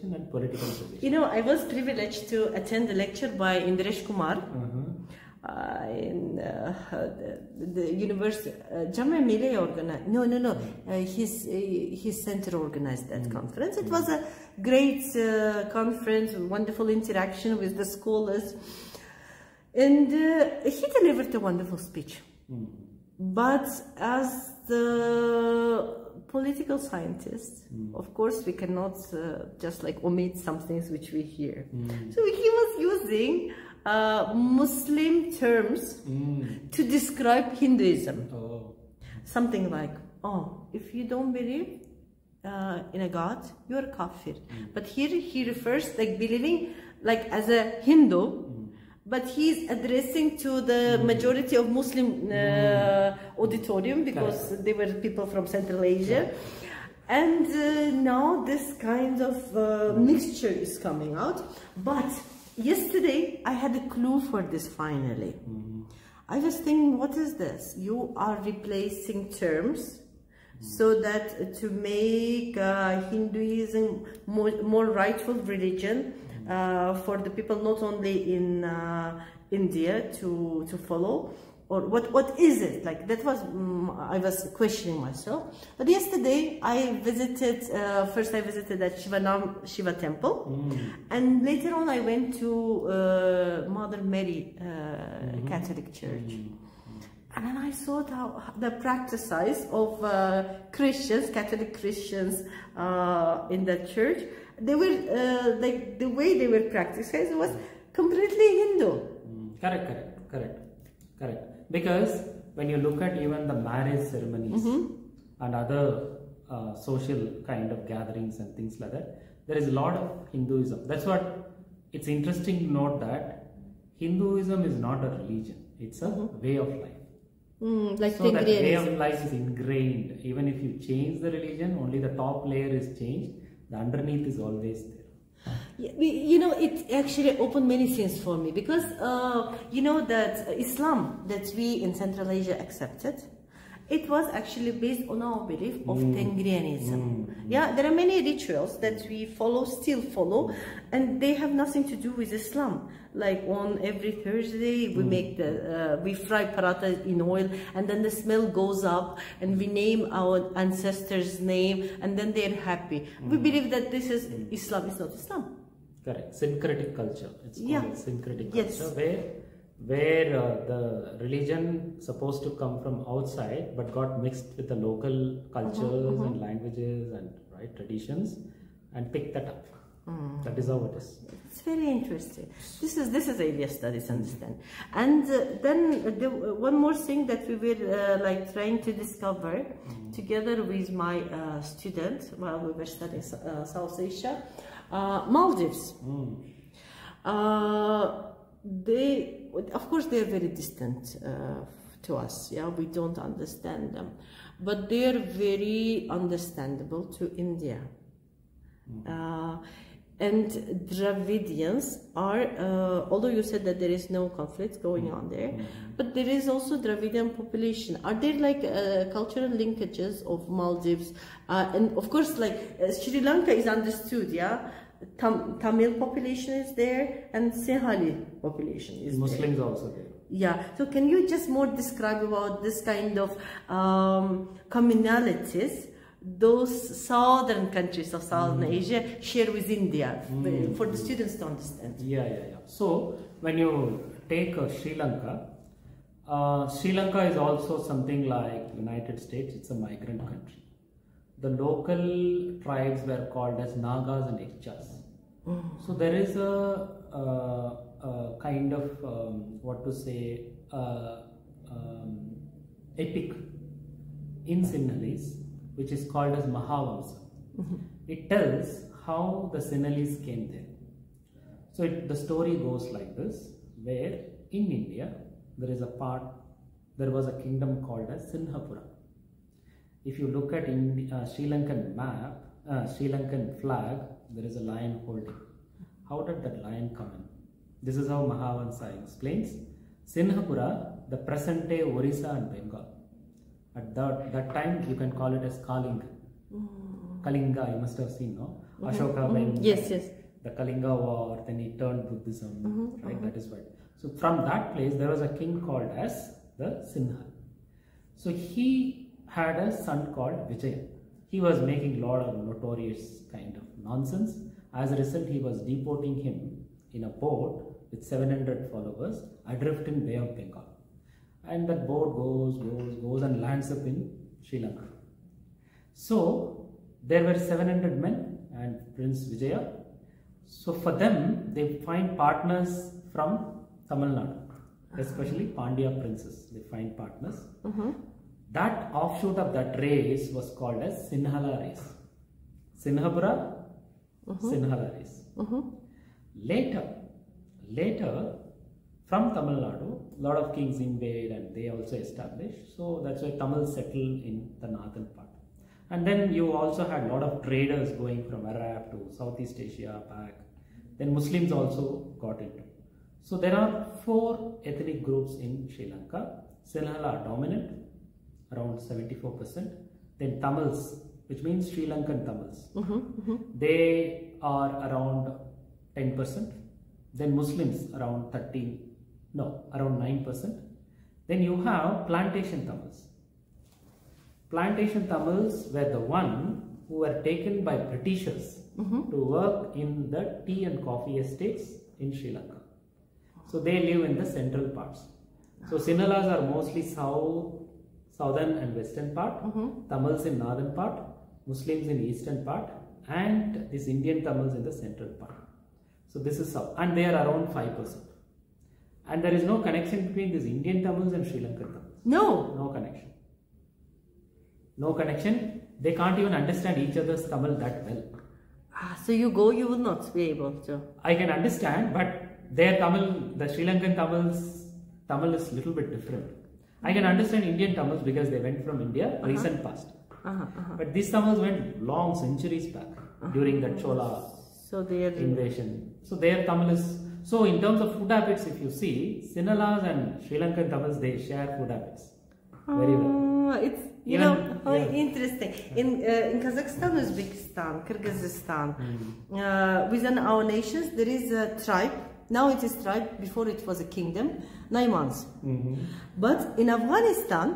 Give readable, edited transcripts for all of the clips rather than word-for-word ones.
position and political position. You know, I was privileged to attend a lecture by Indiresh Kumar in the university. Jamia Millet organized. No. His center organized that conference. It was a great conference, wonderful interaction with the scholars, and he delivered a wonderful speech. But as the political scientist, of course, we cannot just like omit some things which we hear. So he was using Muslim terms to describe Hinduism. Something like, oh, if you don't believe in a god, you're a kafir. But here he refers like believing like as a Hindu, but he's addressing to the majority of Muslim auditorium, because they were people from Central Asia. And now this kind of mixture is coming out. But yesterday I had a clue for this finally. I was thinking, what is this? You are replacing terms so that to make Hinduism more rightful religion for the people not only in India to follow, or what is it like? That was I was questioning myself. But yesterday I visited. First I visited at Shiva temple, and later on I went to Mother Mary Catholic Church. And then I saw the practice of Christians, Catholic Christians in that church. They were like the way they were practicing was completely Hindu. Correct. Because when you look at even the marriage ceremonies and other social kind of gatherings and things like that, there is a lot of Hinduism. That's what it's interesting to note, that Hinduism is not a religion; it's a way of life. Like so that way of life is ingrained. Even if you change the religion, only the top layer is changed. The underneath is always there. You know, it actually opened many things for me, because you know that Islam that we in Central Asia accepted, it was actually based on our belief of Tengrianism. Yeah, there are many rituals that we still follow, and they have nothing to do with Islam. Like on every Thursday, we make we fry paratha in oil, and then the smell goes up, and we name our ancestors' name, and then they're happy. We believe that this is Islam. It's not Islam. Correct. Syncretic culture. It's called syncretic culture, where the religion supposed to come from outside, but got mixed with the local cultures and languages and traditions, and picked that up. That is how it is. It's very interesting. This is area studies, understand. And then one more thing that we were like trying to discover together with my students while we were studying South Asia, Maldives. They, of course, they are very distant to us. Yeah, we don't understand them, but they are very understandable to India. And Dravidians are, although you said that there is no conflict going on there, but there is also Dravidian population. Are there like cultural linkages of Maldives? And of course, like Sri Lanka is understood, yeah? Tamil population is there, and Sinhali population is Muslims there. Also there. Yeah, so can you just more describe about this kind of communalities those southern countries of Southern Asia share with India, for the students to understand? Yeah. So when you take Sri Lanka is also something like United States. It's a migrant country. The local tribes were called as Nagas and Ekchas. So there is a kind of epic in Sinhalese, which is called as Mahavamsa. It tells how the Sinhalese came there. So the story goes like this, where in India there was a kingdom called as Sinhapura. If you look at Sri Lankan map, Sri Lankan flag, there is a lion holding. How did that lion come in? This is how Mahavamsa explains. Sinhapura, the present day Orissa and Bengal. At that time, you can call it as Kalinga. Kalinga, you must have seen, no? Ashoka when Yes, yes. the Kalinga war, then he turned Buddhism, right? That is why. So from that place, there was a king called as the Sinha. So he had a son called Vijaya. He was making a lot of notorious kind of nonsense. As a result, he was deporting him in a boat with 700 followers adrift in Bay of Bengal. And that boat goes and lands up in Sri Lanka. So there were 700 men and Prince Vijaya. So for them, they find partners from Tamil Nadu, especially Pandya princes. They find partners. That offshoot of that race was called as Sinhala race. Sinhabura, Sinhala race. Later, from Tamil Nadu, a lot of kings invade and they also established. So that's why Tamil settled in the northern part. And then you also had a lot of traders going from Arab to Southeast Asia back. Then Muslims also got into. So there are 4 ethnic groups in Sri Lanka. Sinhala are dominant, around 74%. Then Tamils, which means Sri Lankan Tamils, they are around 10%. Then Muslims around 9%. Then you have Plantation Tamils. Plantation Tamils were the one who were taken by Britishers to work in the tea and coffee estates in Sri Lanka. So they live in the central parts. So Sinhalas are mostly southern and western part, Tamils in northern part, Muslims in eastern part, and these Indian Tamils in the central part. So this is how, and they are around 5%. And there is no connection between these Indian Tamils and Sri Lankan Tamils. No connection. No connection. They can't even understand each other's Tamil that well. So you will not be able to. I can understand, but their Tamil, the Sri Lankan Tamil is little bit different. I can understand Indian Tamils because they went from India recent past. But these Tamils went long centuries back during the Chola invasion. So their Tamil is, so in terms of food habits, if you see, Sinhalas and Sri Lankan Tamils, they share food habits very well. It's interesting. In Kazakhstan, Uzbekistan, Kyrgyzstan, within our nations, there is a tribe. Now it is tribe. Before it was a kingdom, Naimans. But in Afghanistan,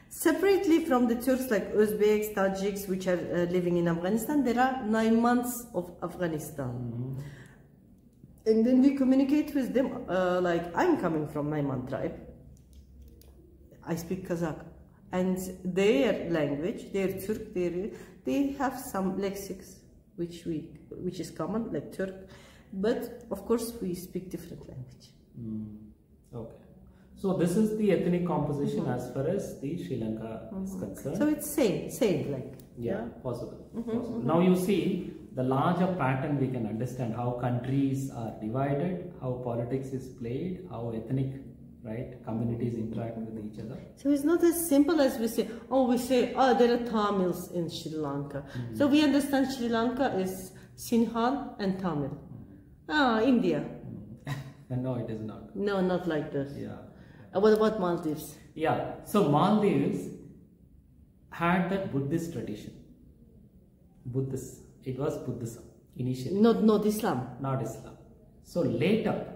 separately from the Turks like Uzbeks, Tajiks, which are living in Afghanistan, there are Naimans of Afghanistan. And then we communicate with them, like I'm coming from Naiman tribe. I speak Kazakh. And their language, their Turk, they have some lexics which is common, like Turk. But of course we speak different language. Okay. So this is the ethnic composition as far as the Sri Lanka is concerned. So it's same like. Yeah, possible. Now you see the larger pattern, we can understand how countries are divided, how politics is played, how ethnic communities interact with each other. So it's not as simple as we say, there are Tamils in Sri Lanka. So we understand Sri Lanka is Sinha and Tamil. India. No, it is not. No, not like this. Yeah. What about Maldives? Yeah. So Maldives had that Buddhist tradition. It was Buddhism initially. Not Islam. Not Islam. So later,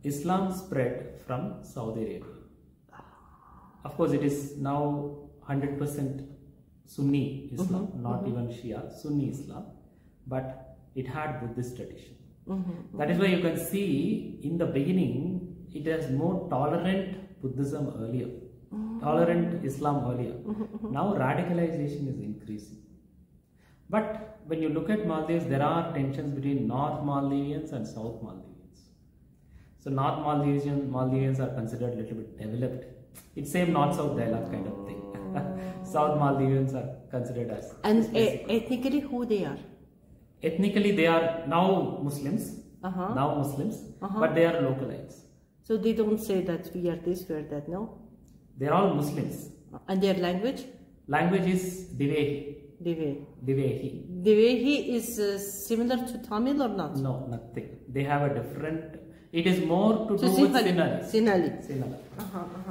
Islam spread from Saudi Arabia. Of course, it is now 100% Sunni Islam, not even Shia, Sunni Islam, but it had Buddhist tradition. That is why you can see in the beginning, it has more tolerant Buddhism earlier, tolerant Islam earlier. Now radicalization is increasing. But when you look at Maldives, there are tensions between North Maldivians and South Maldivians. So North Maldivians are considered a little bit developed. It's same North-South dialogue kind of thing. South Maldivians are considered as... And ethnically who they are? Ethnically they are now Muslims, but they are localites. So they don't say that we are this, we are that, no? They are all Muslims. And their language? Language is Divehi. Divehi is similar to Tamil or not? No, nothing. They have a different... It is more to do with Sinhala.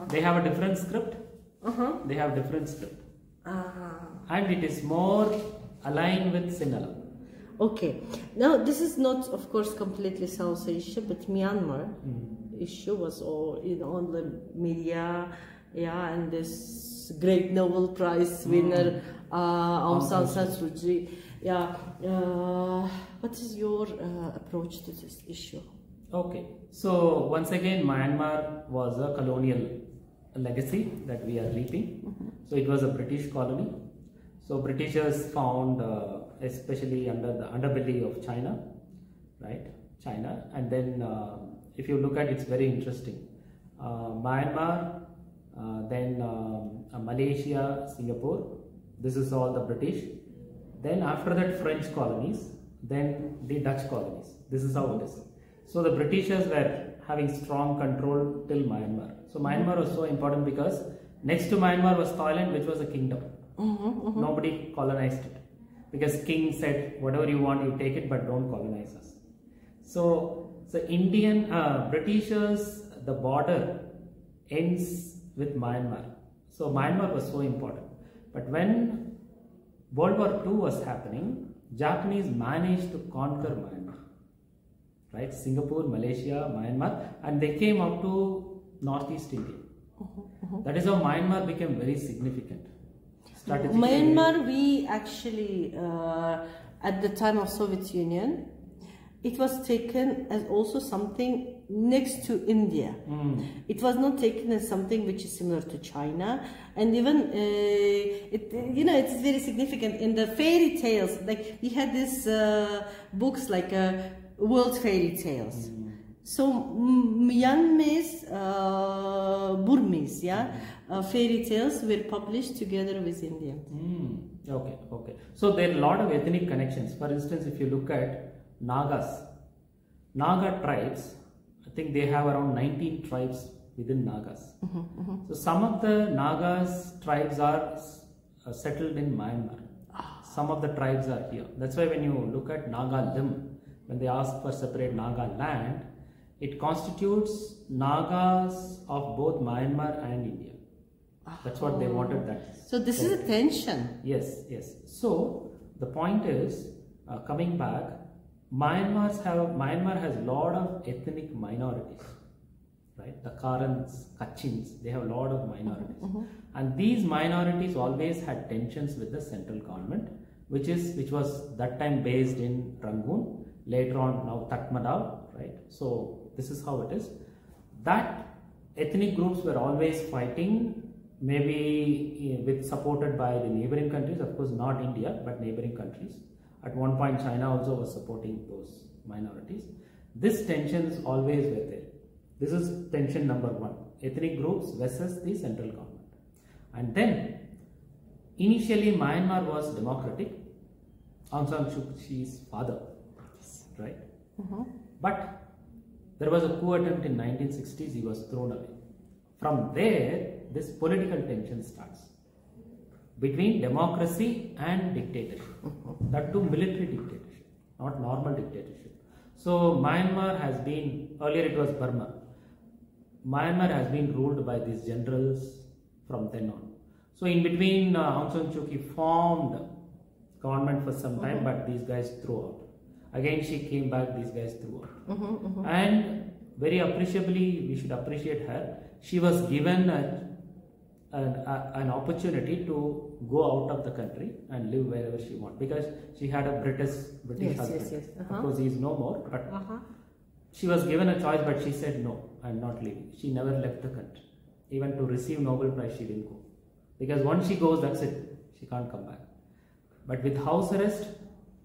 They have a different script. They have different script. And it is more aligned with Sinhala. Okay. Now, this is not, of course, completely South Asia, but Myanmar issue was all on the media, yeah, and this great Nobel Prize winner, Aung San Suu Kyi. Yeah. What is your approach to this issue? Okay. So, once again, Myanmar was a colonial legacy that we are reaping. So, it was a British colony. So, Britishers found, especially under the underbelly of China, right? China. And then, if you look at it, it's very interesting. Myanmar, then Malaysia, Singapore, this is all the British. Then after that, French colonies, then the Dutch colonies. This is how it is. So the Britishers were having strong control till Myanmar. So Myanmar was so important because next to Myanmar was Thailand, which was a kingdom. Nobody colonized it because king said, whatever you want, you take it, but don't colonize us. So Indian Britishers, the border ends with Myanmar. So Myanmar was so important. But when World War II was happening, Japanese managed to conquer Myanmar, right? Singapore, Malaysia, Myanmar, and they came up to Northeast India. That is how Myanmar became very significant. Myanmar, we actually, at the time of Soviet Union, it was taken as also something next to India. It was not taken as something which is similar to China, and even it's very significant in the fairy tales. Like we had these books like world fairy tales. So Myanmar's Burmese, fairy tales were published together with India. Okay. So there are a lot of ethnic connections. For instance, if you look at Naga tribes, I think they have around 19 tribes within Nagas. So some of the Nagas tribes are settled in Myanmar. Some of the tribes are here. That's why when you look at Naga Lim, when they ask for separate Naga land, it constitutes Nagas of both Myanmar and India. That's what they wanted that. So this is a tension. Yes. So the point is, coming back, Myanmar has a lot of ethnic minorities, right? The Karans, Kachins, they have a lot of minorities. And these minorities always had tensions with the central government, which was that time based in Rangoon, later on now Tatmadaw, right? So this is how it is. That ethnic groups were always fighting, maybe supported by the neighboring countries, of course not India, but neighboring countries. At one point, China also was supporting those minorities. This tensions always were there. This is tension number one. Ethnic groups versus the central government. And then, initially Myanmar was democratic. Aung San Suu Kyi's father, right? But there was a coup attempt in 1960s. He was thrown away. From there, this political tension starts between democracy and dictatorship. That too military dictatorship, not normal dictatorship. So Myanmar has been, earlier it was Burma. Myanmar has been ruled by these generals from then on. So in between, Aung San Suu Kyi formed government for some time, but these guys threw out. Again she came back, these guys threw out. And very appreciably, we should appreciate her. She was given an opportunity to go out of the country and live wherever she wanted, because she had a British husband. Of course, he is no more, but she was given a choice, but she said no, I'm not leaving. She never left the country. Even to receive Nobel Prize, she didn't go, because once she goes, that's it, she can't come back. But with house arrest,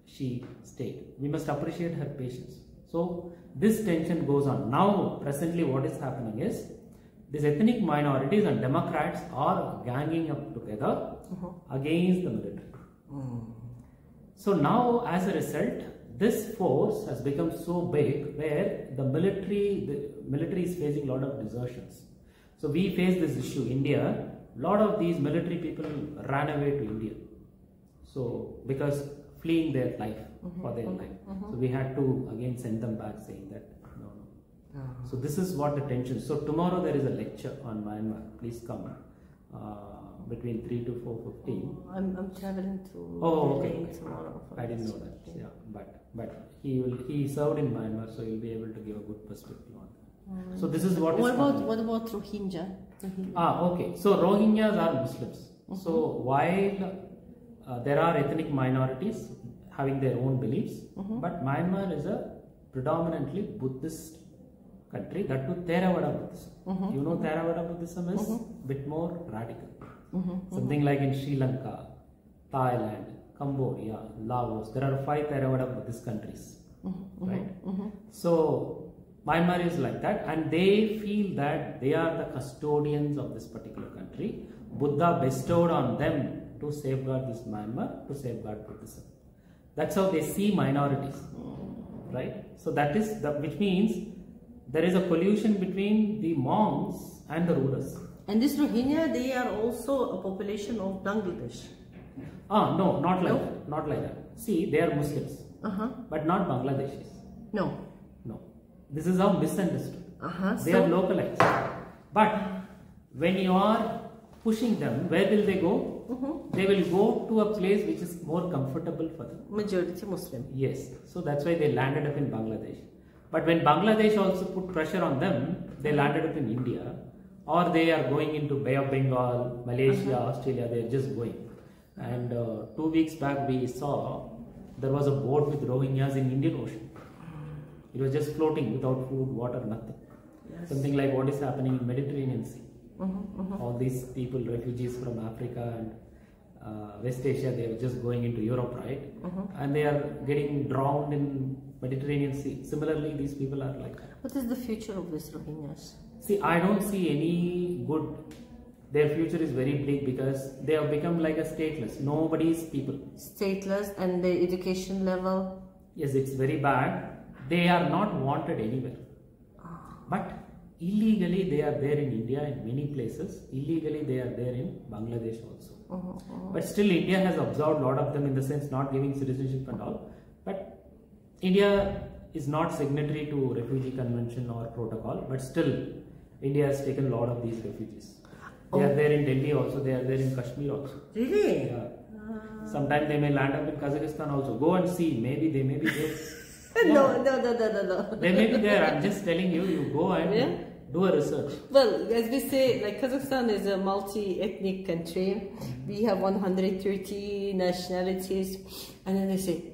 she stayed. We must appreciate her patience. So this tension goes on. Now presently what is happening is, these ethnic minorities and Democrats are ganging up together against the military. So now as a result, this force has become so big where the military is facing a lot of desertions. So we face this issue. India, a lot of these military people ran away to India. So because fleeing their life, for their life. So we had to again send them back saying that no. So this is what the tension. So tomorrow there is a lecture on Myanmar. Please come. between 3 to 4:15. I'm traveling to Oh, okay. Delhi tomorrow. I didn't know that. Yeah, but he served in Myanmar, so he'll be able to give a good perspective on that. So this is what is happening. What about Rohingya? Okay. So Rohingyas are Muslims. So while there are ethnic minorities having their own beliefs, but Myanmar is a predominantly Buddhist country, that too Theravada Buddhism. You know, Theravada Buddhism is a bit more radical. Something like in Sri Lanka, Thailand, Cambodia, Laos, there are 5 Theravada Buddhist countries, right? So Myanmar is like that, and they feel that they are the custodians of this particular country. Buddha bestowed on them to safeguard this Myanmar, to safeguard Buddhism. That's how they see minorities, right? So that is which means there is a collusion between the monks and the rulers. And this Rohingya, they are also a population of Bangladesh. No, not like that. Not like that. See, they are Muslims, but not Bangladeshis. No. This is how misunderstood. They are localized. But when you are pushing them, where will they go? They will go to a place which is more comfortable for them. Majority Muslim. Yes. So that's why they landed up in Bangladesh. But when Bangladesh also put pressure on them, they landed up in India, or they are going into Bay of Bengal, Malaysia, Australia. They are just going. And 2 weeks back we saw there was a boat with Rohingyas in Indian Ocean. It was just floating without food, water, nothing. Yes. Something like what is happening in Mediterranean Sea. All these people, refugees from Africa and West Asia, they are just going into Europe, right? And they are getting drowned in Mediterranean Sea. Similarly, these people are like that. What is the future of these Rohingyas? See, I don't see any good. Their future is very bleak because they have become like a stateless. Nobody's people. Stateless, and their education level? Yes, it's very bad. They are not wanted anywhere. But illegally they are there in India in many places. Illegally they are there in Bangladesh also. But still India has observed a lot of them, in the sense not giving citizenship and all. But India is not signatory to Refugee Convention or Protocol. But still India has taken a lot of these refugees. They are there in Delhi also. They are there in Kashmir also. Really? Yeah. Sometimes they may land up in Kazakhstan also. Go and see. Maybe they may be there. Yeah. No. They may be there. I'm just telling you. You go and do a research. Well, as we say, like Kazakhstan is a multi-ethnic country. We have 130 nationalities, and then they say,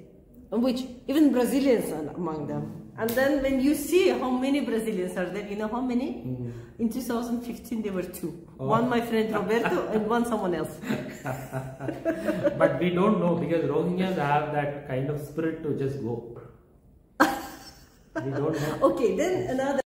which even Brazilians are among them. And then when you see how many Brazilians are there, you know how many? In 2015 there were 2. One my friend Roberto and one someone else. But we don't know, because Rohingyas have that kind of spirit to just go. We don't know. Okay, then another